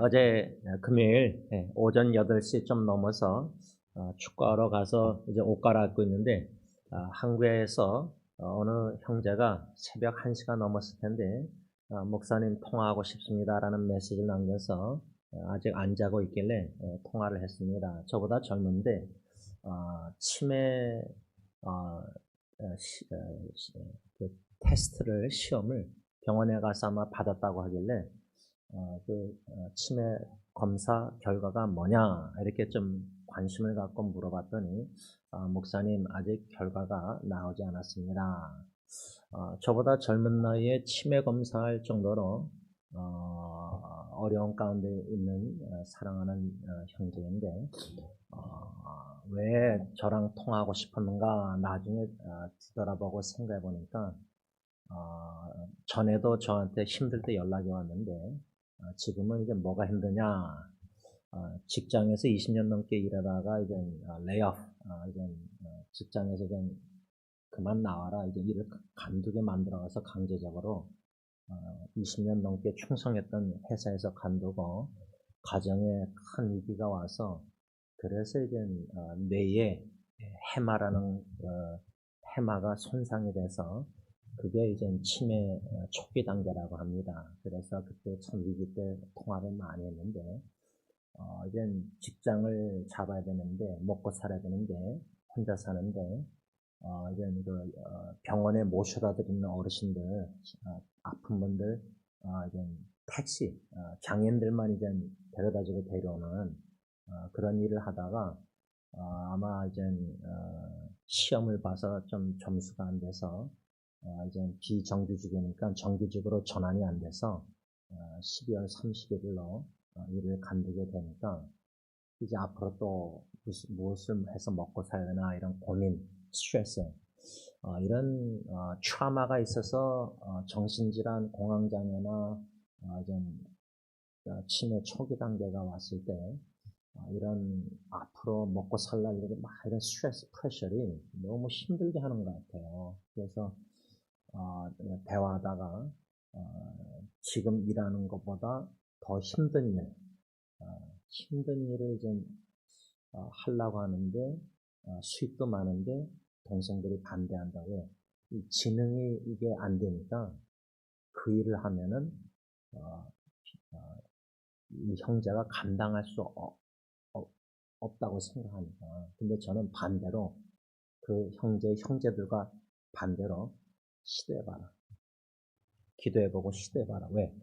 어제 금요일 오전 8시 좀 넘어서 축구하러 가서 이제 옷 갈아입고 있는데 한국에서 어느 형제가 새벽 1시가 넘었을 텐데 목사님 통화하고 싶습니다라는 메시지를 남겨서 아직 안 자고 있길래 통화를 했습니다. 저보다 젊은데 치매 어, 그 테스트를 시험을 병원에 가서 아마 받았다고 하길래 치매 검사 결과가 뭐냐 이렇게 좀 관심을 갖고 물어봤더니 목사님 아직 결과가 나오지 않았습니다. 저보다 젊은 나이에 치매 검사할 정도로 어려운 가운데 있는 사랑하는 형제인데 왜 저랑 통화하고 싶었는가 나중에 뒤돌아보고 생각해 보니까 전에도 저한테 힘들 때 연락이 왔는데 지금은 이제 뭐가 힘드냐? 직장에서 20년 넘게 일하다가 이제 레이오프, 이제 직장에서 이제 그만 나와라, 이제 일을 간두게 만들어가서 강제적으로 20년 넘게 충성했던 회사에서 간두고 가정에 큰 위기가 와서 그래서 이제 뇌에 해마라는 해마가 손상이 돼서 그게 이제 치매 초기 단계라고 합니다. 그래서 그때 참 위기 때 통화를 많이 했는데 이제 직장을 잡아야 되는데 먹고 살아야 되는데 혼자 사는데 이제 병원에 모셔다 드리는 어르신들 아픈 분들 이제 택시 장애인들만 이제 데려다주고 데려오는 그런 일을 하다가 아마 이제 시험을 봐서 좀 점수가 안 돼서 이제 비정규직이니까 정규직으로 전환이 안 돼서 12월 30일로 일을 간두게 되니까 이제 앞으로 또 무엇을 해서 먹고 살아야 되나 이런 고민, 스트레스 이런 트라우마가 있어서 정신질환, 공황장애나 좀 치매 초기 단계가 왔을 때 이런 앞으로 먹고 살라 이렇게 막 이런 스트레스, 프레셔리 너무 힘들게 하는 것 같아요. 그래서 대화하다가 지금 일하는 것보다 더 힘든 일, 힘든 일을 좀 하려고 하는데 수입도 많은데 동생들이 반대한다고 이 지능이 이게 안 되니까 그 일을 하면은 어, 어, 이 형제가 감당할 수 없다고 생각하니까. 근데 저는 반대로 그 형제들과 반대로 시도해봐라. 기도해보고 시도해봐라. 왜?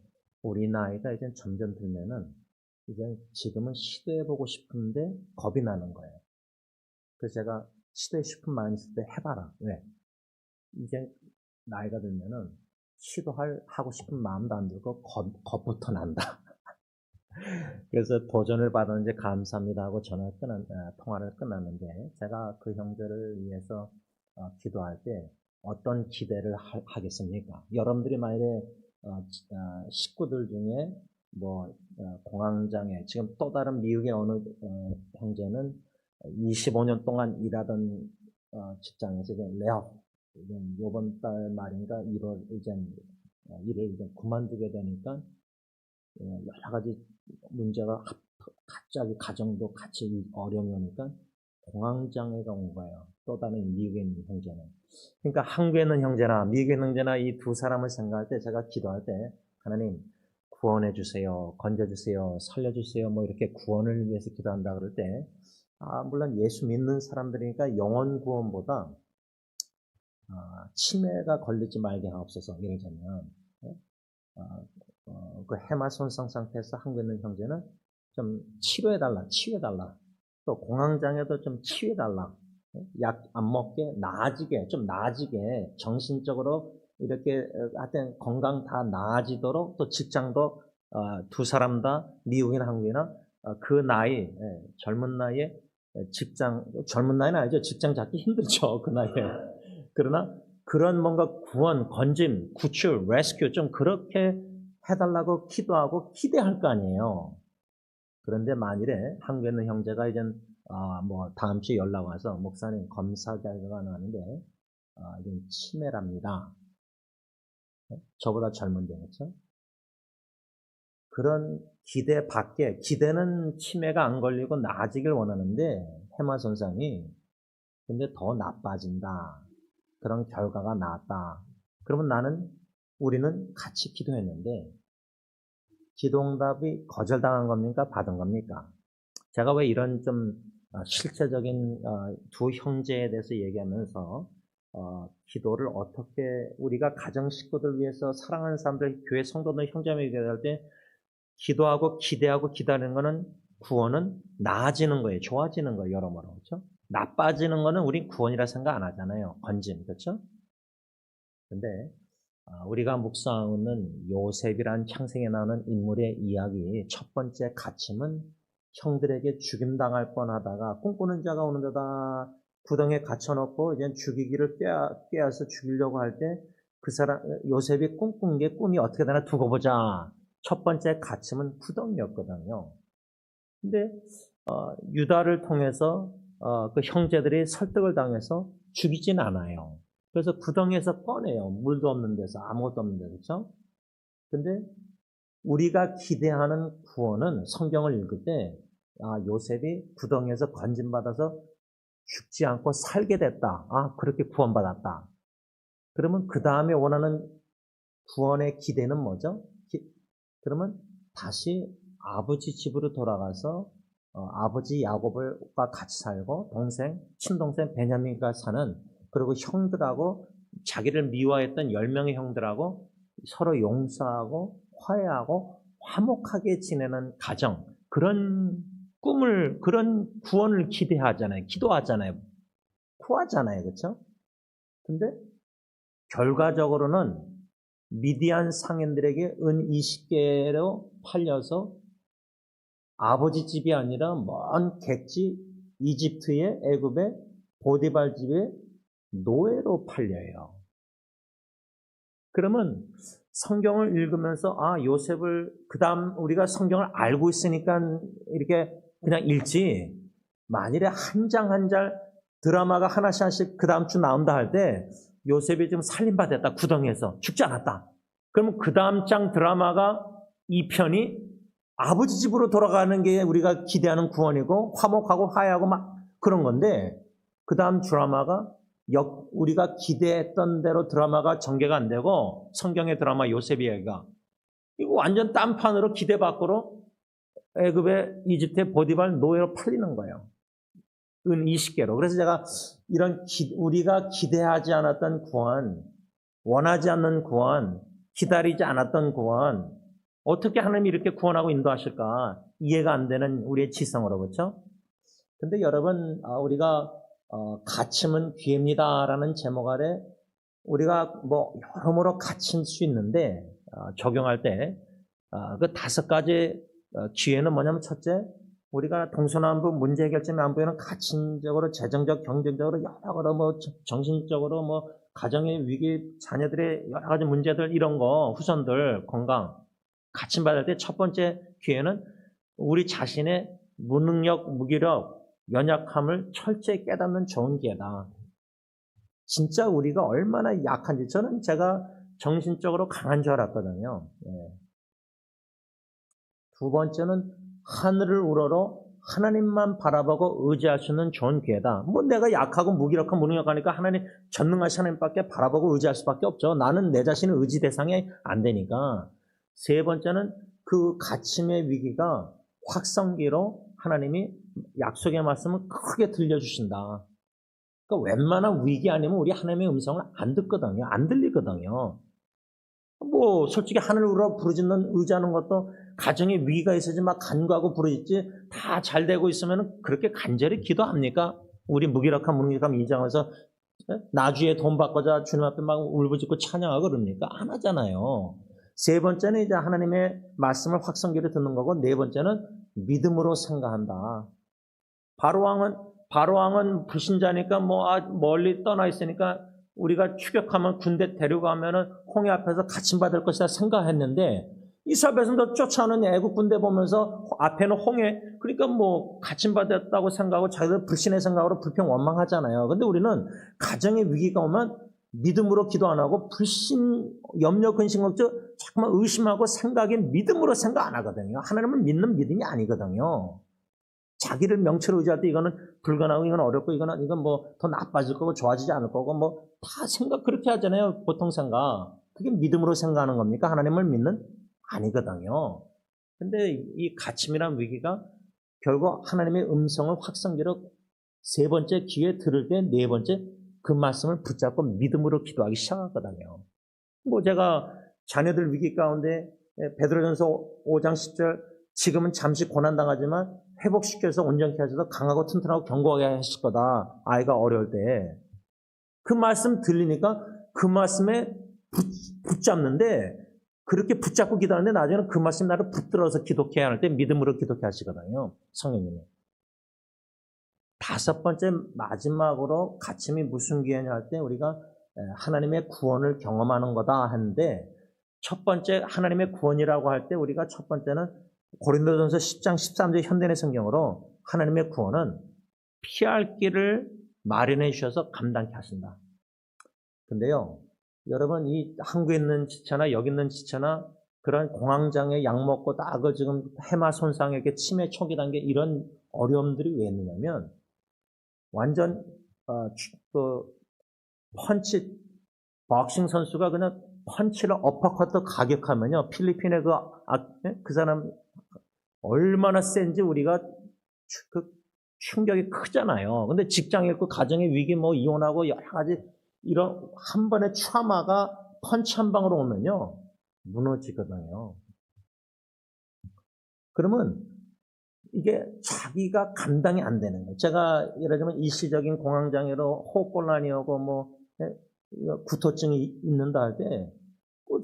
우리 나이가 이제 점점 들면은 이제 지금은 시도해보고 싶은데 겁이 나는 거예요. 그래서 제가 시도해 싶은 마음이 있을 때 해봐라. 왜? 이제 나이가 들면은 하고 싶은 마음도 안 들고 겁부터 난다. 그래서 도전을 받았는데 감사합니다 하고 통화를 끝났는데 제가 그 형제를 위해서 기도할 때 어떤 기대를 하겠습니까? 여러분들이 만약에 식구들 중에 뭐 공황장애 지금 또 다른 미국의 어느 형제는 25년 동안 일하던 직장에서 이제 레이오프 이번 달 말인가 1월 이제 일을 이제 그만두게 되니까 여러 가지 문제가 갑자기 가정도 같이 어려움이 오니까 공황장애가 온 거예요. 또 다른 미국에 있는 형제는. 그러니까 한국에 있는 형제나 미국에 있는 형제나 이 두 사람을 생각할 때 제가 기도할 때 하나님 구원해 주세요, 건져 주세요, 살려 주세요, 뭐 이렇게 구원을 위해서 기도한다 그럴 때 물론 예수 믿는 사람들이니까 영혼 구원보다 치매가 걸리지 말게 하옵소서. 예를 들면 그 해마 손상 상태에서 한국에 있는 형제는 좀 치료해달라. 또 공황장애도 좀 치료해달라. 약 안 먹게 좀 나아지게 정신적으로 이렇게 하여튼 건강 다 나아지도록 또 직장도 두 사람 다 미국이나 한국이나 그 나이 젊은 나이에 젊은 나이는 아니죠. 직장 잡기 힘들죠. 그 나이에. 그러나 그런 뭔가 구원, 건짐, 구출, 레스큐 좀 그렇게 해달라고 기도하고 기대할 거 아니에요. 그런데 만일에 한국에 있는 형제가 이제 뭐 다음 주에 연락 와서 목사님 검사 결과가 나왔는데 이제 치매랍니다. 저보다 젊은데 그렇죠? 그런 기대 밖에, 기대는 치매가 안 걸리고 나아지길 원하는데 해마선상이 근데 더 나빠진다. 그런 결과가 나왔다. 그러면 우리는 같이 기도했는데 기도응답이 거절당한 겁니까? 받은 겁니까? 제가 왜 이런 좀 실제적인 두 형제에 대해서 얘기하면서 기도를 어떻게 우리가 가정 식구들 위해서 사랑하는 사람들, 교회 성도들, 형제자매 기도할 때 기도하고 기대하고 기다리는 거는 구원은 나아지는 거예요. 좋아지는 거예요. 여러모로. 그렇죠? 나빠지는 거는 우린 구원이라 생각 안 하잖아요. 건짐. 그렇죠? 근데 우리가 묵상하는 요셉이란 창세기에 나오는 인물의 이야기 첫 번째 가침은 형들에게 죽임당할 뻔하다가 꿈꾸는 자가 오는 데다 구덩이에 갇혀놓고 이제 죽이기를 꾀어서 죽이려고 할 때 그 사람 요셉이 꿈꾼 게 꿈이 어떻게 되나 두고 보자. 첫 번째 가침은 구덩이였거든요. 근데 유다를 통해서 그 형제들이 설득을 당해서 죽이진 않아요. 그래서 구덩이에서 꺼내요. 물도 없는 데서 아무것도 없는 데서. 그렇죠? 근데 우리가 기대하는 구원은 성경을 읽을 때 요셉이 구덩이에서 건짐받아서 죽지 않고 살게 됐다. 그렇게 구원받았다. 그러면 그 다음에 원하는 구원의 기대는 뭐죠? 그러면 다시 아버지 집으로 돌아가서 아버지 야곱과 같이 살고 친동생 베냐민과 사는 그리고 형들하고 자기를 미워했던 10명의 형들하고 서로 용서하고 화해하고 화목하게 지내는 가정 그런 꿈을 그런 구원을 기대하잖아요. 기도하잖아요. 구하잖아요. 그렇죠? 근데 결과적으로는 미디안 상인들에게 은 20개로 팔려서 아버지 집이 아니라 먼 객지 이집트의 애굽의 보디발 집에 노예로 팔려요. 그러면 성경을 읽으면서 요셉을 그다음 우리가 성경을 알고 있으니까 이렇게 그냥 읽지 만일에 한 장 한 장 드라마가 하나씩 그다음 주 나온다 할 때 요셉이 지금 살림받았다 구덩이에서 죽지 않았다. 그러면 그다음 장 드라마가 2편이 아버지 집으로 돌아가는 게 우리가 기대하는 구원이고 화목하고 화해하고 막 그런 건데 그다음 드라마가 우리가 기대했던 대로 드라마가 전개가 안 되고 성경의 드라마 요셉 이야기가 이거 완전 딴판으로 기대 밖으로 애굽의 이집트의 보디발 노예로 팔리는 거예요. 은 20개로. 그래서 제가 이런 우리가 기대하지 않았던 구원, 원하지 않는 구원, 기다리지 않았던 구원 어떻게 하나님이 이렇게 구원하고 인도하실까 이해가 안 되는 우리의 지성으로 그렇죠? 근데 여러분 우리가 갇힘은 기회입니다라는 제목 아래 우리가 뭐 여러모로 갇힐 수 있는데 적용할 때 그 5가지 기회는 뭐냐면 첫째 우리가 동서남북 문제 해결점이 안 보이는 가칭적으로 재정적 경제적으로 여러 뭐 정신적으로 뭐 가정의 위기 자녀들의 여러 가지 문제들 이런 거 후손들 건강 갇힘받을 때 첫 번째 기회는 우리 자신의 무능력 무기력 연약함을 철저히 깨닫는 좋은 기회다. 진짜 우리가 얼마나 약한지 제가 정신적으로 강한 줄 알았거든요. 두 번째는 하늘을 우러러 하나님만 바라보고 의지할 수 있는 좋은 기회다. 뭐 내가 약하고 무기력하고 무능력하니까 하나님 전능하신 하나님밖에 바라보고 의지할 수밖에 없죠. 나는 내 자신의 의지 대상이 안 되니까. 세 번째는 그 갇힘의 위기가 확성기로 하나님이 약속의 말씀을 크게 들려주신다. 그러니까 웬만한 위기 아니면 우리 하나님의 음성을 안 듣거든요. 안 들리거든요. 뭐 솔직히 하늘을 우러 부르짖는 의지하는 것도 가정에 위기가 있어야지 막 간구하고 부르짖지 다 잘 되고 있으면 그렇게 간절히 기도합니까? 우리 무기력한 무능력함 인정해서 나주에 돈 바꿔자 주님 앞에 막 울부짖고 찬양하고 그럽니까? 안 하잖아요. 세 번째는 이제 하나님의 말씀을 확성기를 듣는 거고 네 번째는 믿음으로 생각한다. 바로왕은 불신자니까 멀리 떠나 있으니까 우리가 추격하면 군대 데려가면은 홍해 앞에서 갇힘받을 것이다 생각했는데 이스라엘 백성들 쫓아오는 애국 군대 보면서 앞에는 홍해 그러니까 뭐 갇힘받았다고 생각하고 자기들 불신의 생각으로 불평 원망하잖아요. 근데 우리는 가정의 위기가 오면 믿음으로 기도 안 하고 불신, 염려, 근심, 걱정 자꾸만 의심하고 생각에 믿음으로 생각 안 하거든요. 하나님을 믿는 믿음이 아니거든요. 자기를 명체로 의지할 때 이거는 불가능하고 이건 어렵고 이건 뭐 더 나빠질 거고 좋아지지 않을 거고 뭐 다 생각 그렇게 하잖아요. 보통 생각. 그게 믿음으로 생각하는 겁니까? 하나님을 믿는? 아니거든요. 근데 이 갇힘이란 위기가 결국 하나님의 음성을 확성기로 세 번째 기회 들을 때 네 번째 그 말씀을 붙잡고 믿음으로 기도하기 시작하거든요. 뭐 제가 자녀들 위기 가운데 베드로전서 5장 10절 지금은 잠시 고난당하지만 회복시켜서 온전케 하셔서 강하고 튼튼하고 견고하게 하실 거다. 아이가 어려울 때. 그 말씀 들리니까 그 말씀에 붙잡는데 그렇게 붙잡고 기도하는데 나중에는 그 말씀 나를 붙들어서 기도케 할 때 믿음으로 기도케 하시거든요. 성령님이. 다섯 번째 마지막으로 갇힘이 무슨 기회냐 할 때 우리가 하나님의 구원을 경험하는 거다 하는데 첫 번째 하나님의 구원이라고 할 때 우리가 첫 번째는 고린도전서 10장 13절 현대의 성경으로 하나님의 구원은 피할 길을 마련해 주셔서 감당케 하신다. 근데요, 여러분 이 한국에 있는 지체나 여기 있는 지체나 그런 공황장애 약 먹고 딱 지금 해마 손상에게 치매 초기 단계 이런 어려움들이 왜 있느냐면 완전 펀치 박싱 선수가 그냥 펀치를 어퍼컷도 가격하면요 필리핀의 그 사람 얼마나 센지 우리가 그 충격이 크잖아요. 근데 직장에 있고 가정의 위기 뭐 이혼하고 여러 가지 이런 한 번의 트라우마가 펀치 한 방으로 오면요 무너지거든요. 그러면 이게 자기가 감당이 안 되는 거예요. 제가 예를 들면 일시적인 공황장애로 호흡곤란이 오고 뭐 구토증이 있는다 할 때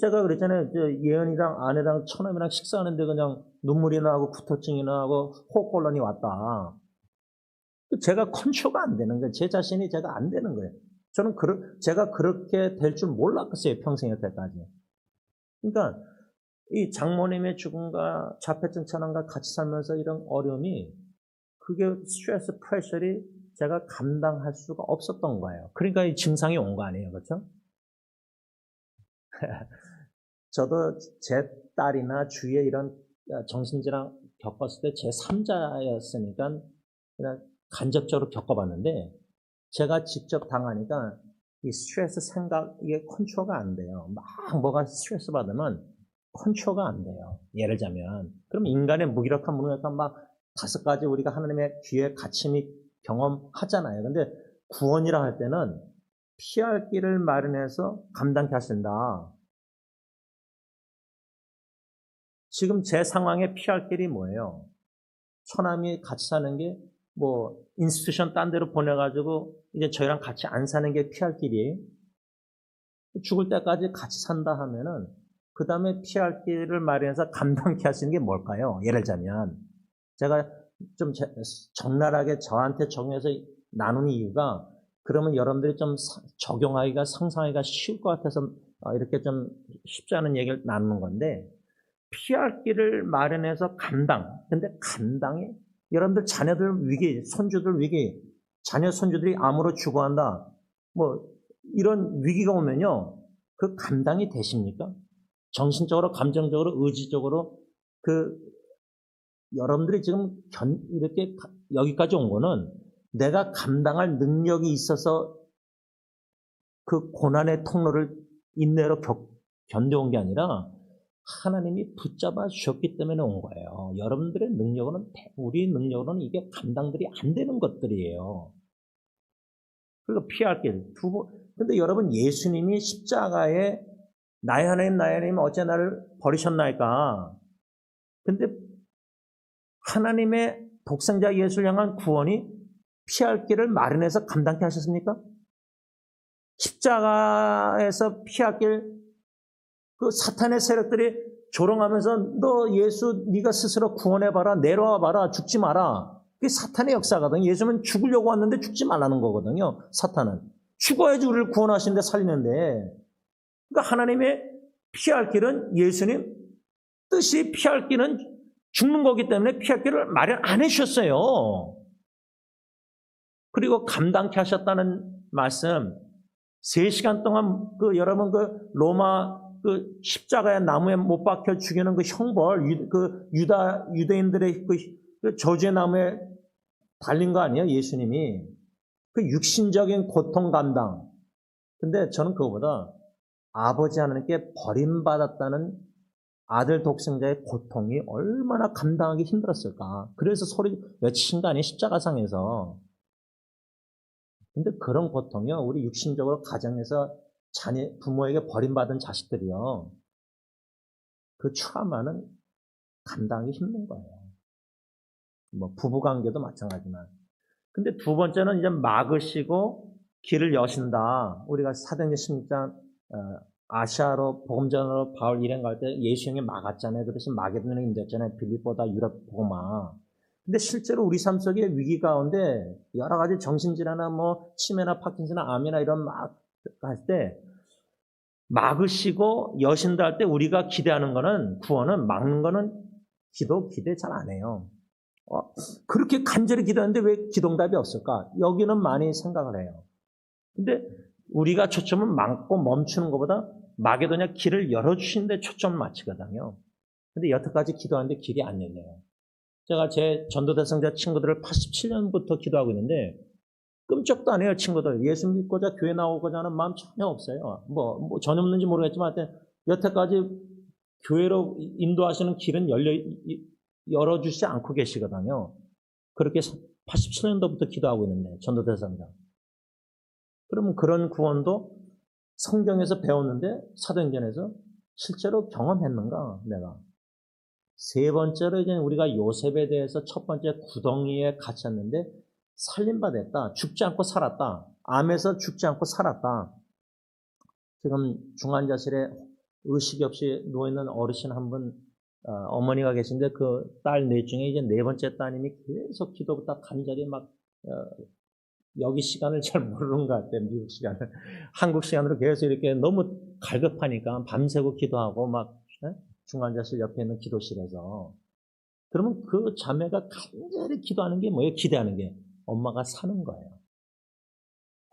제가 그랬잖아요. 예은이랑 아내랑 처남이랑 식사하는데 그냥 눈물이 나고 구토증이 나고 호흡곤란이 왔다. 제가 컨트롤가 안 되는 거예요. 제 자신이 제가 안 되는 거예요. 저는 제가 그렇게 될 줄 몰랐어요. 평생 여태까지. 그러니까 이 장모님의 죽음과 자폐증 천황과 같이 살면서 이런 어려움이 그게 스트레스 프레셔리 제가 감당할 수가 없었던 거예요. 그러니까 이 증상이 온 거 아니에요. 그렇죠? 저도 제 딸이나 주위에 이런 정신질환 겪었을 때 제 3자였으니까 그냥 간접적으로 겪어봤는데 제가 직접 당하니까 이 스트레스 생각 이게 컨트롤가 안 돼요. 막 뭐가 스트레스 받으면 컨트롤가 안 돼요. 예를 들자면 그럼 인간의 무기력한 무능력한 막 5가지 우리가 하나님의 귀에 갇힘이 경험하잖아요. 근데 구원이라 할 때는 피할 길을 마련해서 감당케 하신다. 지금 제 상황에 피할 길이 뭐예요? 처남이 같이 사는 게 뭐 인스티튜션 딴 데로 보내가지고 이제 저희랑 같이 안 사는 게 피할 길이에요. 죽을 때까지 같이 산다 하면은 그 다음에 피할 길을 마련해서 감당케 하시는 게 뭘까요? 예를 들자면 제가 좀 적나라하게 저한테 적용해서 나누는 이유가 그러면 여러분들이 좀 적용하기가 상상하기가 쉬울 것 같아서 이렇게 좀 쉽지 않은 얘기를 나누는 건데 피할 길을 마련해서 감당. 근데 감당이 여러분들 자녀들 위기, 손주들 위기, 자녀 손주들이 암으로 죽어간다. 뭐 이런 위기가 오면요. 그 감당이 되십니까? 정신적으로, 감정적으로, 의지적으로 여러분들이 지금 이렇게 여기까지 온 거는 내가 감당할 능력이 있어서 그 고난의 통로를 인내로 견뎌온 게 아니라 하나님이 붙잡아 주셨기 때문에 온 거예요. 여러분들의 능력으로는, 우리 능력으로는 이게 감당들이 안 되는 것들이에요. 그리고 피할 길. 근데 여러분 예수님이 십자가에 나의 하나님 어째 나를 버리셨나이까. 근데 하나님의 독생자 예수를 향한 구원이 피할 길을 마련해서 감당케 하셨습니까? 십자가에서 피할 길, 그 사탄의 세력들이 조롱하면서 너 예수 네가 스스로 구원해봐라, 내려와봐라, 죽지 마라. 그게 사탄의 역사거든요. 예수님은 죽으려고 왔는데 죽지 말라는 거거든요. 사탄은. 죽어야지 우리를 구원하시는데 살리는데. 그러니까 하나님의 피할 길은 예수님 뜻이 피할 길은 죽는 거기 때문에 피할 길을 마련 안 해주셨어요. 그리고 감당케 하셨다는 말씀, 3시간 동안 여러분 로마 십자가의 나무에 못 박혀 죽이는 그 형벌, 유대인들의 그 저주의 나무에 달린 거 아니에요, 예수님이. 그 육신적인 고통 감당. 근데 저는 그거보다 아버지 하나님께 버림받았다는 아들 독생자의 고통이 얼마나 감당하기 힘들었을까. 그래서 소리 외치신 거 아니에요, 십자가상에서. 근데 그런 고통이요, 우리 육신적으로 가정에서 부모에게 버림받은 자식들이요, 그 트라우마는 감당하기 힘든 거예요. 뭐 부부관계도 마찬가지지만. 근데 두 번째는 이제 막으시고 길을 여신다. 우리가 사도행전 16장 아시아로 복음전으로 바울 일행 갈 때 예수 형이 막았잖아요. 그래서 마게도냐에 힘들었잖아요. 빌립보다 유럽 복음화. 근데 실제로 우리 삶 속에 위기 가운데 여러 가지 정신질환이나 뭐 치매나 파킨슨이나 암이나 이런 막 할 때 막으시고 여신다 할 때 우리가 기대하는 거는, 구원은 막는 거는 기대 잘 안 해요. 그렇게 간절히 기도하는데 왜 기도응답이 없을까? 여기는 많이 생각을 해요. 근데 우리가 초점을 막고 멈추는 것보다 마게도냐 길을 열어주시는 데 초점을 맞추거든요. 근데 여태까지 기도하는데 길이 안 열려요. 제가 제 전도대상자 친구들을 87년부터 기도하고 있는데 끔찍도 안 해요, 친구들. 예수 믿고자 교회 나오고자 하는 마음 전혀 없어요. 뭐 전혀 없는지 모르겠지만 여태까지 교회로 인도하시는 길은 열어주지 않고 계시거든요. 그렇게 87년도부터 기도하고 있는데, 전도대상자. 그러면 그런 구원도 성경에서 배웠는데 사도행전에서 실제로 경험했는가, 내가. 세 번째로 이제 우리가 요셉에 대해서 첫 번째 구덩이에 갇혔는데 살림받았다. 죽지 않고 살았다. 암에서 죽지 않고 살았다. 지금 중환자실에 의식이 없이 누워있는 어르신 한 분, 어머니가 계신데 그 딸 넷 중에 이제 네 번째 따님이 계속 기도부터 간절히 여기 시간을 잘 모르는 것 같아요. 미국 시간을. 한국 시간으로 계속 이렇게 너무 갈급하니까 밤새고 기도하고 중환자실 옆에 있는 기도실에서. 그러면 그 자매가 간절히 기도하는 게 뭐예요? 기대하는 게. 엄마가 사는 거예요.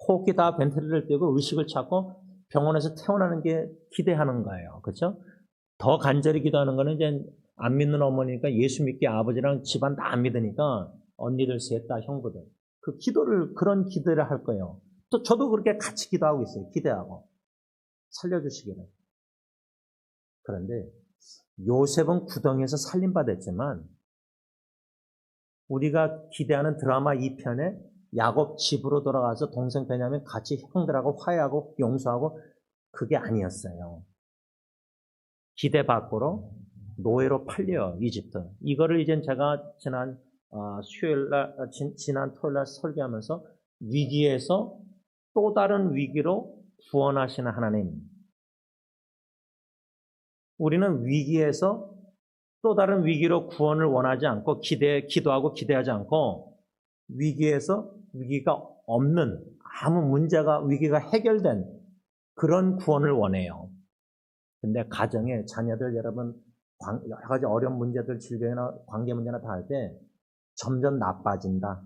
호흡기 다 벤틀리를 떼고 의식을 찾고 병원에서 태어나는 게 기대하는 거예요. 그렇죠? 더 간절히 기도하는 거는 이제 안 믿는 어머니니까 예수 믿게 아버지랑 집안 다 안 믿으니까 언니들 셋 다 형부들. 그런 기도를 할 거예요. 또 저도 그렇게 같이 기도하고 있어요. 기대하고. 살려주시기를. 그런데 요셉은 구덩이에서 살림받았지만 우리가 기대하는 드라마 2편에 야곱 집으로 돌아가서 동생 베냐민 같이 형들하고 화해하고 용서하고 그게 아니었어요. 기대 밖으로 노예로 팔려요, 이집트. 이거를 이제 제가 지난 토요일 날 설교하면서 위기에서 또 다른 위기로 구원하시는 하나님. 우리는 위기에서 또 다른 위기로 구원을 원하지 않고 기도하고 기대하지 않고 위기가 없는 위기가 해결된 그런 구원을 원해요. 근데 가정에 자녀들 여러분 여러 가지 어려운 문제들 질병이나 관계 문제나 다 할 때 점점 나빠진다.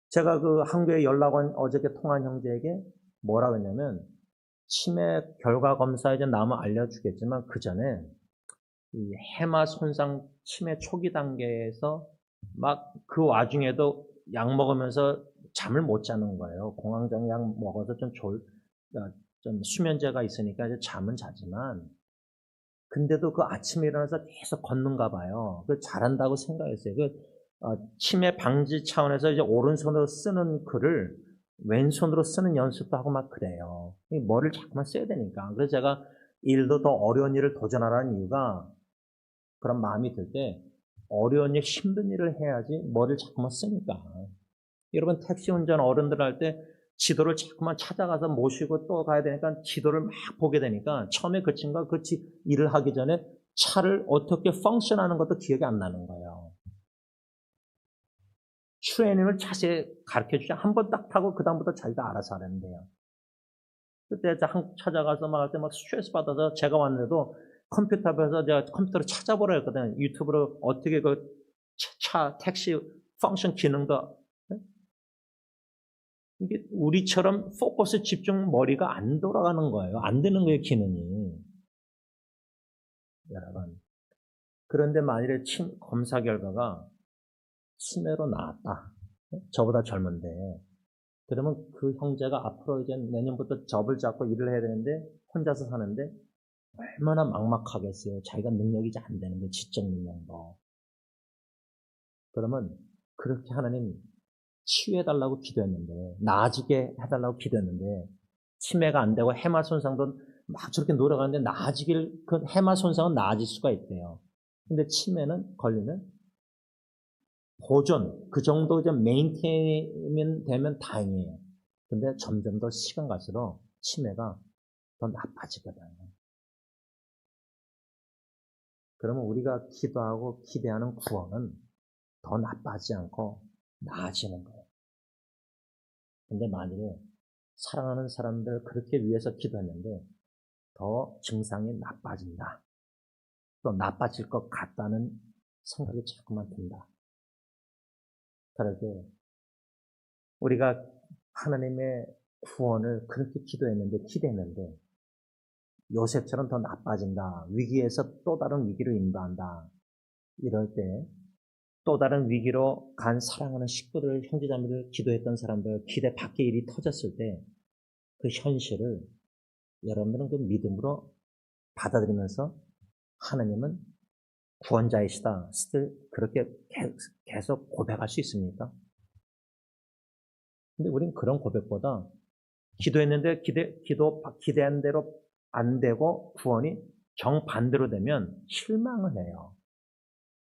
제가 한국에 연락 온 어저께 통화한 형제에게 뭐라고 했냐면 치매 결과 검사 이제 나면 알려주겠지만 그 전에 이 해마 손상 치매 초기 단계에서 그 와중에도 약 먹으면서 잠을 못 자는 거예요. 공황장 약 먹어서 좀 수면제가 있으니까 이제 잠은 자지만 근데도 아침에 일어나서 계속 걷는가 봐요. 잘한다고 생각했어요. 치매 방지 차원에서 이제 오른손으로 쓰는 글을 왼손으로 쓰는 연습도 하고 그래요. 머리를 자꾸만 써야 되니까. 그래서 제가 일도 더 어려운 일을 도전하라는 이유가 그런 마음이 들 때 어려운 일, 힘든 일을 해야지 머리를 자꾸만 쓰니까. 여러분 택시 운전 어른들 할 때 지도를 자꾸만 찾아가서 모시고 또 가야 되니까 지도를 보게 되니까 처음에 그 친구가 일을 하기 전에 차를 어떻게 펑션하는 것도 기억이 안 나는 거예요. 트레이닝을 자세히 가르쳐주자. 한 번 딱 타고 그 다음부터 자기가 알아서 하는 돼요. 그때 찾아가서 할 때 스트레스 받아서 제가 왔는데도 컴퓨터 앞에서 제가 컴퓨터로 찾아보라 했거든요. 유튜브로 어떻게 택시 펑션 기능도. 이게 우리처럼 포커스 집중 머리가 안 돌아가는 거예요. 안 되는 거예요, 기능이. 여러분. 그런데 만일에 검사 결과가 치매로 나왔다. 저보다 젊은데. 그러면 그 형제가 앞으로 이제 내년부터 접을 잡고 일을 해야 되는데 혼자서 사는데 얼마나 막막하겠어요. 자기가 능력이 이제 안 되는데, 지적 능력도. 그러면 그렇게 하나님 치유해달라고 기도했는데, 나아지게 해달라고 기도했는데, 치매가 안 되고 해마 손상도 막 저렇게 노력하는데 그 해마 손상은 나아질 수가 있대요. 근데 치매는 걸리면 보존, 그 정도 좀 메인테인 되면 다행이에요. 근데 점점 더 시간 갈수록 치매가 더 나빠지거든요. 그러면 우리가 기도하고 기대하는 구원은 더 나빠지지 않고 나아지는 거예요. 근데 만일에 사랑하는 사람들 그렇게 위해서 기도했는데 더 증상이 나빠진다. 또 나빠질 것 같다는 생각이 자꾸만 든다. 그럴 때 우리가 하나님의 구원을 그렇게 기대했는데 요셉처럼 더 나빠진다. 위기에서 또 다른 위기로 인도한다. 이럴 때 또 다른 위기로 간 사랑하는 식구들, 형제자매들, 기도했던 사람들, 기대 밖의 일이 터졌을 때 그 현실을 여러분들은 그 믿음으로 받아들이면서 하나님은 구원자이시다. 그렇게 계속 고백할 수 있습니까? 근데 우린 그런 고백보다 기도했는데 기대한 대로 안 되고 구원이 정반대로 되면 실망을 해요.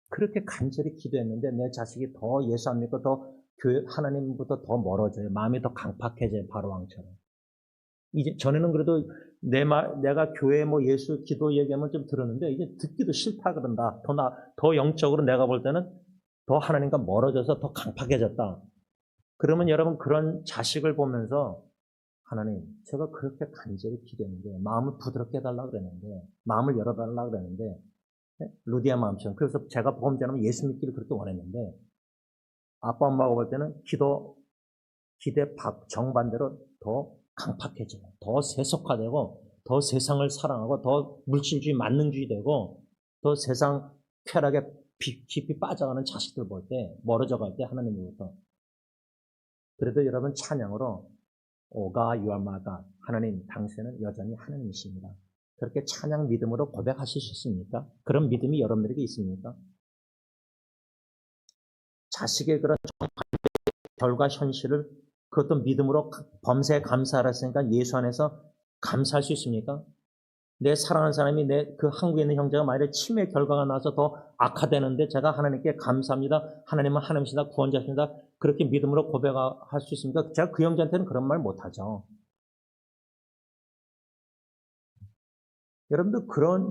그렇게 간절히 기도했는데 내 자식이 더 예수 안 믿고 더 하나님부터 더 멀어져요. 마음이 더 강팍해져요. 바로왕처럼. 이제 전에는 그래도 내가 교회 예수 기도 얘기하면 좀 들었는데 이제 듣기도 싫다 그런다. 더 영적으로 내가 볼 때는 더 하나님과 멀어져서 더 강팍해졌다. 그러면 여러분 그런 자식을 보면서 하나님, 제가 그렇게 간절히 기도했는데 마음을 부드럽게 해달라고 그랬는데 마음을 열어달라고 그랬는데 루디아 마음처럼. 그래서 제가 보험자라면 예수 믿기를 그렇게 원했는데 아빠 엄마가 볼 때는 기대 정반대로 더 강팍해져요. 더 세속화되고 더 세상을 사랑하고 더 물질주의 만능주의 되고 더 세상 쾌락에 깊이 빠져가는 자식들 볼 때 멀어져 갈 때 하나님으로부터. 그래도 여러분 찬양으로 오가 유아마가 하나님 당신은 여전히 하나님이십니다. 그렇게 찬양 믿음으로 고백하실 수 있습니까? 그런 믿음이 여러분들에게 있습니까? 자식의 그런 결과 현실을 그것도 믿음으로 범사에 감사하라 했으니까 예수 안에서 감사할 수 있습니까? 내 사랑하는 사람이 그 한국에 있는 형제가 만약에 치매 결과가 나서 더 악화되는데 제가 하나님께 감사합니다. 하나님은 하나님이시다. 구원자십니다. 그렇게 믿음으로 고백할 수 있습니까? 제가 그 형제한테는 그런 말 못하죠. 여러분들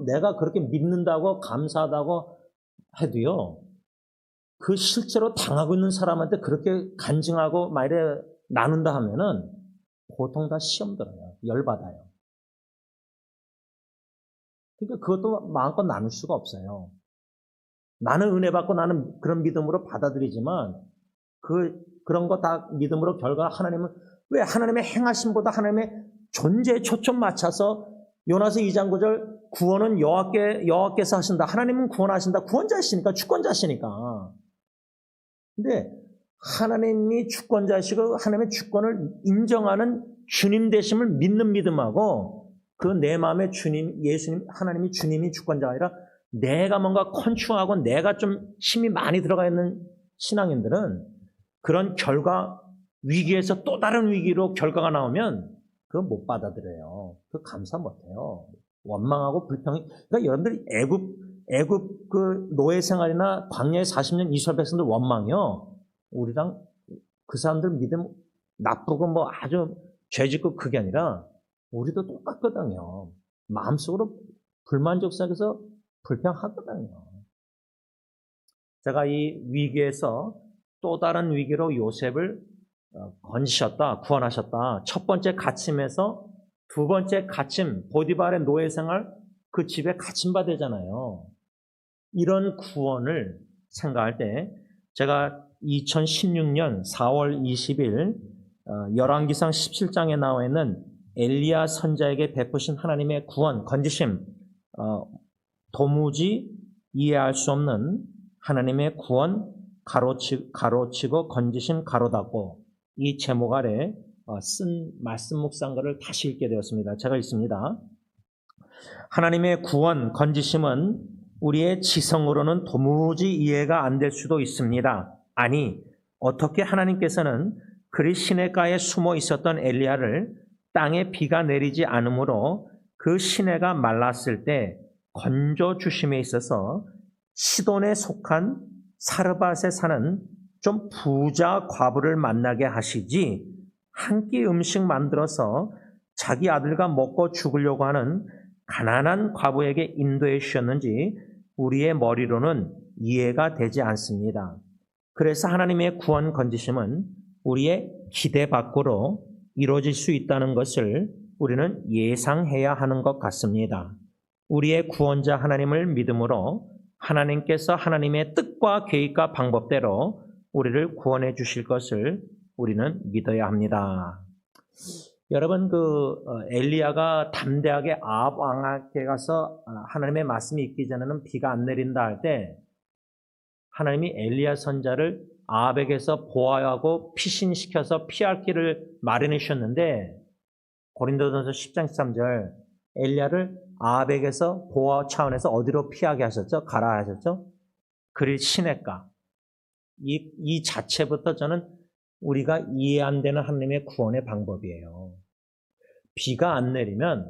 내가 그렇게 믿는다고 감사하다고 해도요, 그 실제로 당하고 있는 사람한테 그렇게 간증하고 말에 나눈다 하면은 보통 다 시험 들어요. 열받아요. 그러니까 그것도 마음껏 나눌 수가 없어요. 나는 은혜 받고 나는 그런 믿음으로 받아들이지만 그런 거 다 믿음으로 결과 하나님은 왜 하나님의 행하심보다 하나님의 존재에 초점 맞춰서 요나서 2장 9절 구원은 여호와께서 하신다. 하나님은 구원하신다. 구원자시니까 주권자시니까. 근데 하나님이 주권자시고 하나님의 주권을 인정하는 주님 되심을 믿는 믿음하고 그 내 마음에 예수님, 하나님이 주님이 주권자가 아니라 내가 뭔가 컨트롤하고 내가 좀 힘이 많이 들어가 있는 신앙인들은 그런 위기에서 또 다른 위기로 결과가 나오면 그거 못 받아들여요. 그거 감사 못 해요. 원망하고 불평이. 그러니까 여러분들이 애굽 그 노예 생활이나 광야의 40년 이스라엘 백성들 원망이요. 우리랑 그 사람들 믿음 나쁘고 아주 죄짓고 그게 아니라 우리도 똑같거든요. 마음속으로 불만족스러워서 불평하거든요. 제가 이 위기에서 또 다른 위기로 요셉을 건지셨다, 구원하셨다. 첫 번째 갇힘에서 두 번째 갇힘, 보디발의 노예 생활, 그 집에 갇힌바 되잖아요. 이런 구원을 생각할 때 제가 2016년 4월 20일 열왕기상 17장에 나와 있는 엘리야 선자에게 베푸신 하나님의 구원, 건지심, 도무지 이해할 수 없는 하나님의 구원, 가로치고 건지심 가로 닫고, 이 제목 아래 쓴 말씀 묵상글을 다시 읽게 되었습니다. 제가 읽습니다. 하나님의 구원, 건지심은 우리의 지성으로는 도무지 이해가 안 될 수도 있습니다. 아니, 어떻게 하나님께서는 그리 시냇가에 숨어 있었던 엘리야를 땅에 비가 내리지 않으므로 그 시내가 말랐을 때 건져 주심에 있어서 시돈에 속한 사르밧에 사는 좀 부자 과부를 만나게 하시지, 한 끼 음식 만들어서 자기 아들과 먹고 죽으려고 하는 가난한 과부에게 인도해 주셨는지 우리의 머리로는 이해가 되지 않습니다. 그래서 하나님의 구원 건지심은 우리의 기대 밖으로 이루어질 수 있다는 것을 우리는 예상해야 하는 것 같습니다. 우리의 구원자 하나님을 믿음으로 하나님께서 하나님의 뜻과 계획과 방법대로 우리를 구원해 주실 것을 우리는 믿어야 합니다. 여러분, 엘리야가 담대하게 아합 왕에게 가서 하나님의 말씀이 있기 전에는 비가 안 내린다 할 때 하나님이 엘리야 선자를 아합에게서 보호하고 피신시켜서 피할 길을 마련해 주셨는데, 고린도전서 10장 13절, 엘리야를 아합에게서 보호 차원에서 어디로 피하게 하셨죠? 가라 하셨죠? 그리 시냇가. 이 자체부터 저는 우리가 이해 안 되는 하나님의 구원의 방법이에요. 비가 안 내리면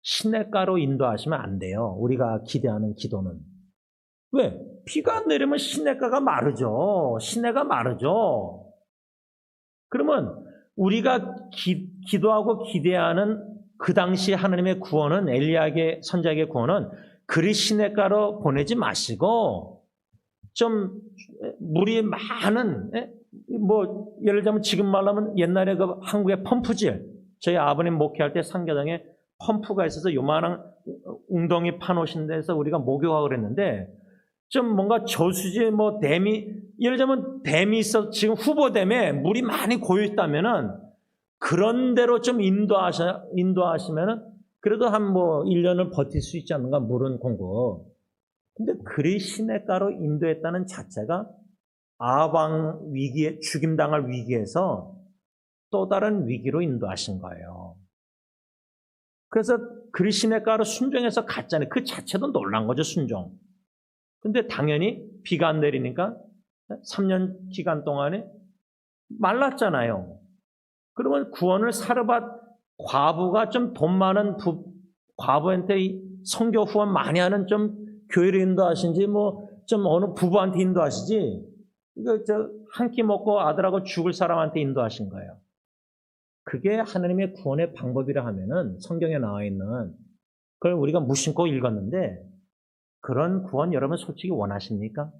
시냇가로 인도하시면 안 돼요. 우리가 기대하는 기도는. 왜? 비가 안 내리면 시냇가가 마르죠. 시내가 마르죠. 그러면 우리가 기도하고 기대하는 그 당시 하나님의 구원은, 엘리야에게 선자에게 구원은 그리 시냇가로 보내지 마시고 좀 물이 많은, 예를 들자면 지금 말하면 옛날에 그 한국의 펌프질, 저희 아버님 목회할 때 상계장에 펌프가 있어서 요만한 웅덩이 파놓으신 데서 우리가 목욕하고 그랬는데, 좀 뭔가 저수지 댐이, 예를 들자면 댐이 있어, 지금 후보댐에 물이 많이 고여 있다면은 그런 데로 좀 인도하시면은 그래도 한 1년을 버틸 수 있지 않는가, 물은 공급. 근데 그리 시냇가로 인도했다는 자체가 아합 왕 위기에, 죽임당할 위기에서 또 다른 위기로 인도하신 거예요. 그래서 그리 시냇가로 순종해서 갔잖아요. 그 자체도 놀란 거죠, 순종. 근데 당연히 비가 안 내리니까 3년 기간 동안에 말랐잖아요. 그러면 구원을 사르밧 과부가 좀 돈 많은 과부한테 선교 후원 많이 하는 좀 교회를 인도하신지 좀 어느 부부한테 인도하시지, 이거 한 끼 먹고 아들하고 죽을 사람한테 인도하신 거예요. 그게 하나님의 구원의 방법이라 하면은 성경에 나와 있는 그걸 우리가 무심코 읽었는데, 그런 구원 여러분 솔직히 원하십니까?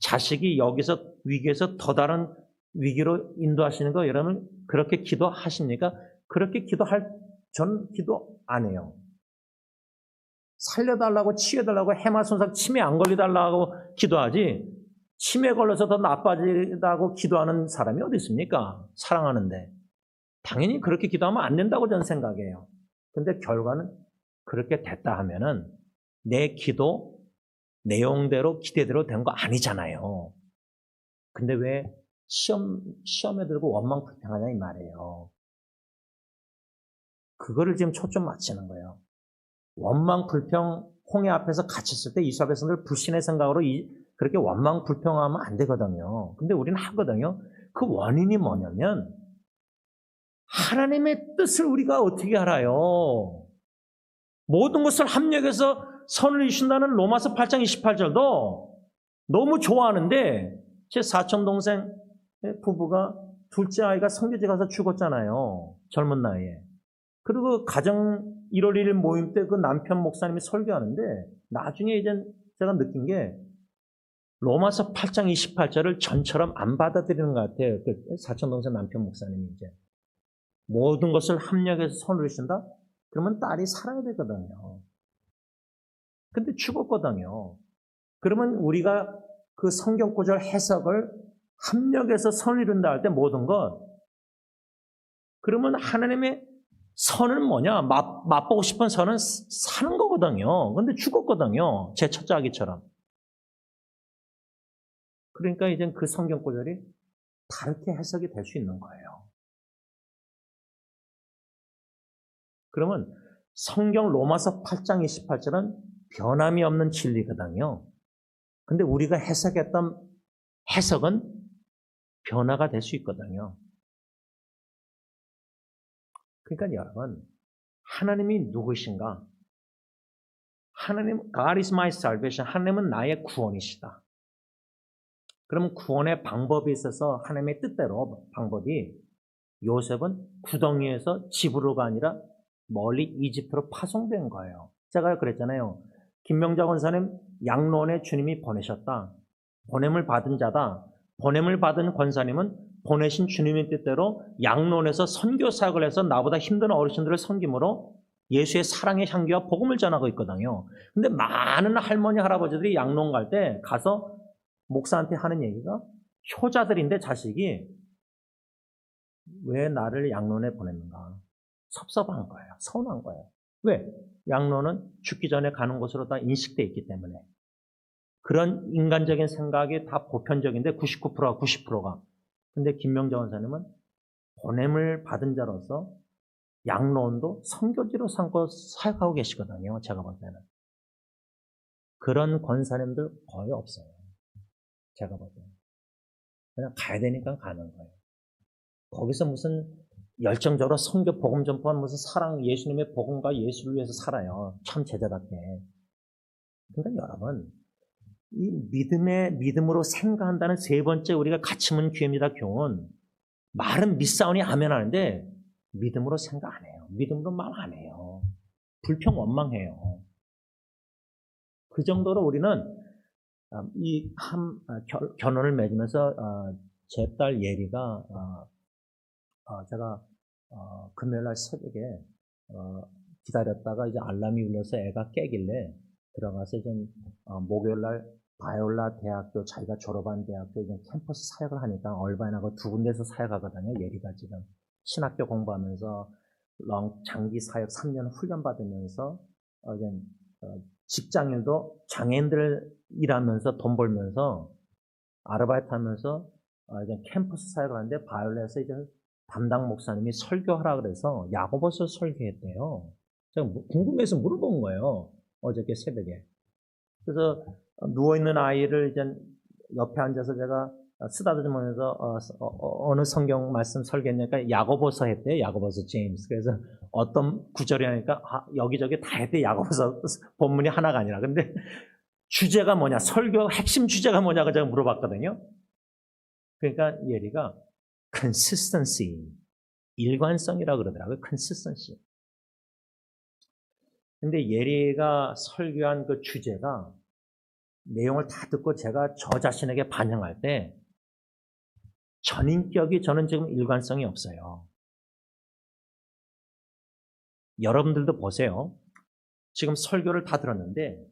자식이 여기서 위기에서 더 다른 위기로 인도하시는 거 여러분 그렇게 기도하십니까? 그렇게 저는 기도 안 해요. 살려달라고, 치유해달라고, 해마손상 치매 안 걸려달라고 기도하지, 치매 걸려서 더 나빠지다고 기도하는 사람이 어디 있습니까? 사랑하는데. 당연히 그렇게 기도하면 안 된다고 저는 생각해요. 근데 결과는 그렇게 됐다 하면은 내 기도 내용대로 기대대로 된 거 아니잖아요. 근데 왜 시험에 들고 원망불평하냐 이 말이에요. 그거를 지금 초점 맞추는 거예요. 원망불평, 홍해 앞에서 갇혔을 때 이스라엘 백성들 불신의 생각으로 그렇게 원망불평하면 안 되거든요. 근데 우리는 하거든요. 그 원인이 뭐냐면 하나님의 뜻을 우리가 어떻게 알아요? 모든 것을 합력해서 선을 이룬다는 로마서 8장 28절도 너무 좋아하는데, 제 사촌동생 부부가 둘째 아이가 성교지 가서 죽었잖아요. 젊은 나이에. 그리고 가정 1월 1일 모임 때 그 남편 목사님이 설교하는데, 나중에 이제 제가 느낀 게 로마서 8장 28절을 전처럼 안 받아들이는 것 같아요. 그 사촌동생 남편 목사님이 이제 모든 것을 합력해서 선을 이룬다? 그러면 딸이 살아야 되거든요. 근데 죽었거든요. 그러면 우리가 그 성경 구절 해석을 합력해서 선을 이룬다 할 때 모든 것, 그러면 하나님의 선은 뭐냐? 맛보고 싶은 선은 사는 거거든요. 근데 죽었거든요. 제 첫째 아기처럼. 그러니까 이제 그 성경 구절이 다르게 해석이 될 수 있는 거예요. 그러면 성경 로마서 8장 28절은 변함이 없는 진리거든요. 근데 우리가 해석했던 해석은 변화가 될 수 있거든요. 그러니까 여러분, 하나님이 누구신가? 하나님, God is my salvation. 하나님은 나의 구원이시다. 그럼 구원의 방법이 있어서 하나님의 뜻대로 방법이 요셉은 구덩이에서 집으로가 아니라 멀리 이집트로 파송된 거예요. 제가 그랬잖아요. 김명자 권사님 양론에 주님이 보내셨다. 보냄을 받은 자다. 보냄을 받은 권사님은 보내신 주님의 뜻대로 양론에서 선교 사역을 해서 나보다 힘든 어르신들을 섬김으로 예수의 사랑의 향기와 복음을 전하고 있거든요. 근데 많은 할머니, 할아버지들이 양론 갈 때 가서 목사한테 하는 얘기가 효자들인데 자식이 왜 나를 양론에 보냈는가? 섭섭한 거예요. 서운한 거예요. 왜? 양론은 죽기 전에 가는 곳으로 다 인식되어 있기 때문에. 그런 인간적인 생각이 다 보편적인데 99%가 90%가. 근데 김명자 원사님은 보냄을 받은 자로서 양론도 선교지로 삼고 사역하고 계시거든요. 제가 볼 때는. 그런 권사님들 거의 없어요. 제가 볼 때는. 그냥 가야 되니까 가는 거예요. 거기서 무슨 열정적으로 선교 복음 전파하는 무슨 사랑 예수님의 복음과 예수를 위해서 살아요. 참 제자답게. 그러니까 여러분, 이 믿음으로 생각한다는 세 번째 우리가 같이 문 기회입니다. 교훈. 말은 믿사오니 아멘 하는데 믿음으로 생각 안 해요. 믿음으로 말 안 해요. 불평 원망해요. 그 정도로 우리는 이 결혼을 맺으면서 제 딸 예리가 제가 금요일날 새벽에 기다렸다가 이제 알람이 울려서 애가 깨길래 들어가서 좀 목요일날 바이올라 대학교 자기가 졸업한 대학교 이제 캠퍼스 사역을 하니까 얼바인하고 두 군데서 사역하거든요. 예리가 지금 신학교 공부하면서 장기 사역 3년 훈련 받으면서 직장일도 장애인들 일하면서 돈 벌면서 아르바이트 하면서 이제 캠퍼스 사역을 하는데 바이올라에서 이제 담당 목사님이 설교하라 그래서 야고보서 설교했대요. 제가 궁금해서 물어본 거예요. 어저께 새벽에. 그래서 누워있는 아이를 이제 옆에 앉아서 제가 쓰다듬으면서 어느 성경 말씀 설교했냐니까 야고보서 했대요. 야고보서 제임스. 그래서 어떤 구절이 하니까 여기저기 다 했대. 야고보서 본문이 하나가 아니라. 근데 주제가 뭐냐, 설교 핵심 주제가 뭐냐고 제가 물어봤거든요. 그러니까 예리가 consistency, 일관성이라고 그러더라고요. consistency. 근데 예리가 설교한 그 주제가 내용을 다 듣고 제가 저 자신에게 반영할 때 전인격이 저는 지금 일관성이 없어요. 여러분들도 보세요. 지금 설교를 다 들었는데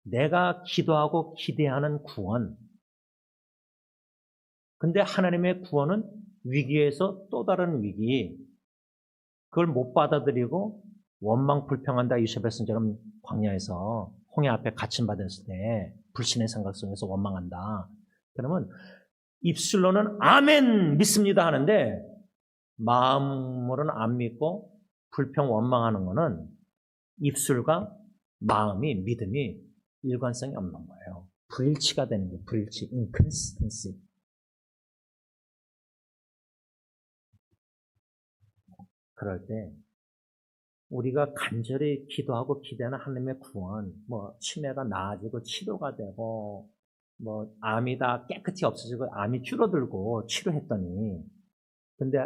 내가 기도하고 기대하는 구원, 근데 하나님의 구원은 위기에서 또 다른 위기, 그걸 못 받아들이고 원망 불평한다. 이세벨슨처럼 광야에서 홍해 앞에 갇힘받았을 때 불신의 생각 속에서 원망한다. 그러면 입술로는 아멘 믿습니다 하는데 마음으로는 안 믿고 불평 원망하는 거는 입술과 마음이, 믿음이 일관성이 없는 거예요. 불일치가 되는 거예요. 불일치, inconsistency. 그럴 때 우리가 간절히 기도하고 기대하는 하나님의 구원, 치매가 나아지고 치료가 되고, 암이 다 깨끗이 없어지고, 암이 줄어들고 치료했더니, 근데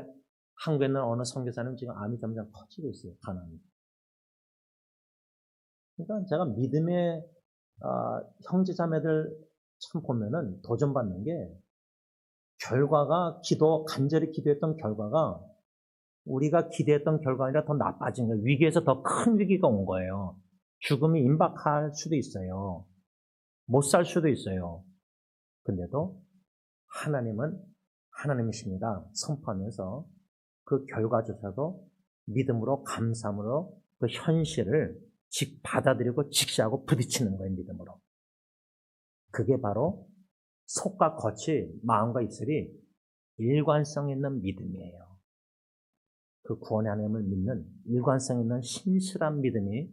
한국에는 어느 선교사님 지금 암이 점점 커지고 있어요, 가난이. 그러니까 제가 믿음의, 형제자매들 참 보면은 도전받는 게, 간절히 기도했던 결과가 우리가 기대했던 결과가 아니라 더 나빠진 거예요. 위기에서 더 큰 위기가 온 거예요. 죽음이 임박할 수도 있어요. 못 살 수도 있어요. 근데도 하나님은 하나님이십니다. 선포하면서 그 결과조차도 믿음으로 감사함으로 그 현실을 받아들이고 직시하고 부딪히는 거예요. 믿음으로. 그게 바로 속과 겉이 마음과 입술이 일관성 있는 믿음이에요. 그 구원의 하나님을 믿는 일관성 있는 신실한 믿음이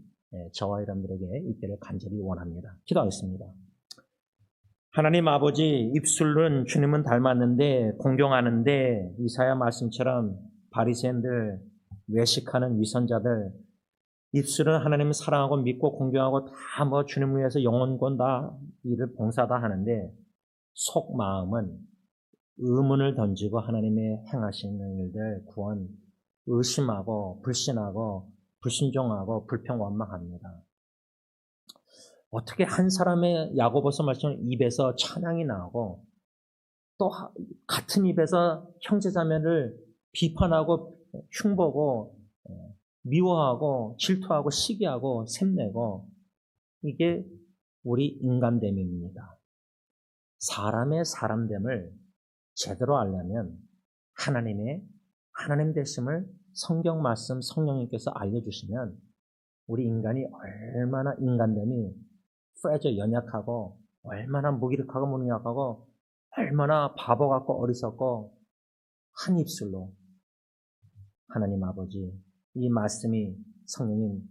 저와 여러분들에게 있기를 간절히 원합니다. 기도하겠습니다. 하나님 아버지, 입술은 주님은 닮았는데 공경하는데 이사야 말씀처럼 바리새인들, 외식하는 위선자들, 입술은 하나님을 사랑하고 믿고 공경하고 다 뭐 주님을 위해서 영혼권 다 일을 봉사다 하는데 속 마음은 의문을 던지고 하나님의 행하시는 일들 구원 의심하고 불신하고 불순종하고 불평원망합니다. 어떻게 한 사람의 야고보서 말씀 입에서 찬양이 나오고 또 같은 입에서 형제자매를 비판하고 흉보고 미워하고 질투하고 시기하고 샘내고 이게 우리 인간됨입니다. 사람의 사람됨을 제대로 알려면 하나님 되심을 성경 말씀 성령님께서 알려주시면 우리 인간이 얼마나 인간됨이 프레저 연약하고 얼마나 무기력하고 무능력하고 얼마나 바보 같고 어리석고 한 입술로 하나님 아버지 이 말씀이 성령님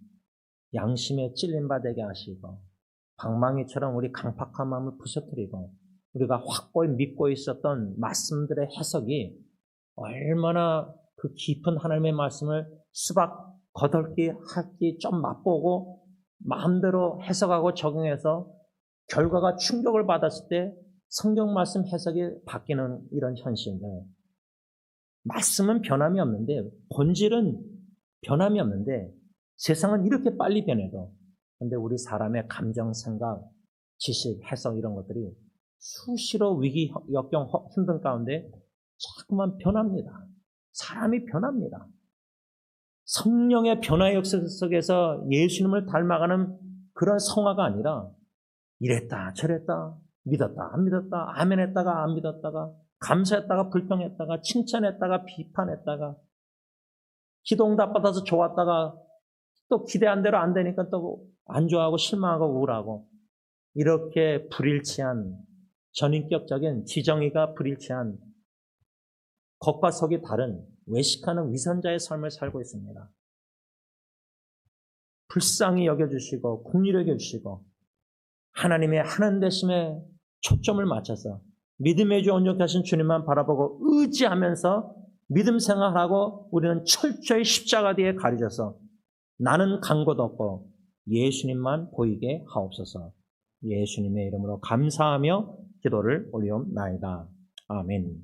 양심에 찔린 바 되게 하시고 방망이처럼 우리 강팍한 마음을 부서뜨리고 우리가 확고히 믿고 있었던 말씀들의 해석이 얼마나 그 깊은 하나님의 말씀을 수박 거덜기 하기 좀 맛보고 마음대로 해석하고 적용해서 결과가 충격을 받았을 때 성경 말씀 해석이 바뀌는 이런 현실인데 말씀은 변함이 없는데 본질은 변함이 없는데 세상은 이렇게 빨리 변해도 근데 우리 사람의 감정, 생각, 지식, 해석 이런 것들이 수시로 위기, 역경, 힘든 가운데 자꾸만 변합니다. 사람이 변합니다. 성령의 변화의 역사 속에서 예수님을 닮아가는 그런 성화가 아니라 이랬다 저랬다 믿었다 안 믿었다 아멘했다가 안 믿었다가 감사했다가 불평했다가 칭찬했다가 비판했다가 기도응답 받아서 좋았다가 또 기대한 대로 안 되니까 또 안 좋아하고 실망하고 우울하고 이렇게 불일치한 전인격적인 지정의가 불일치한 겉과 속이 다른 외식하는 위선자의 삶을 살고 있습니다. 불쌍히 여겨주시고 긍휼히 여겨주시고 하나님의 하나님 되심에 초점을 맞춰서 믿음의 주 온전케 하신 주님만 바라보고 의지하면서 믿음 생활하고 우리는 철저히 십자가 뒤에 가려져서 나는 간 곳 없고 예수님만 보이게 하옵소서. 예수님의 이름으로 감사하며 기도를 올리옵나이다. 아멘.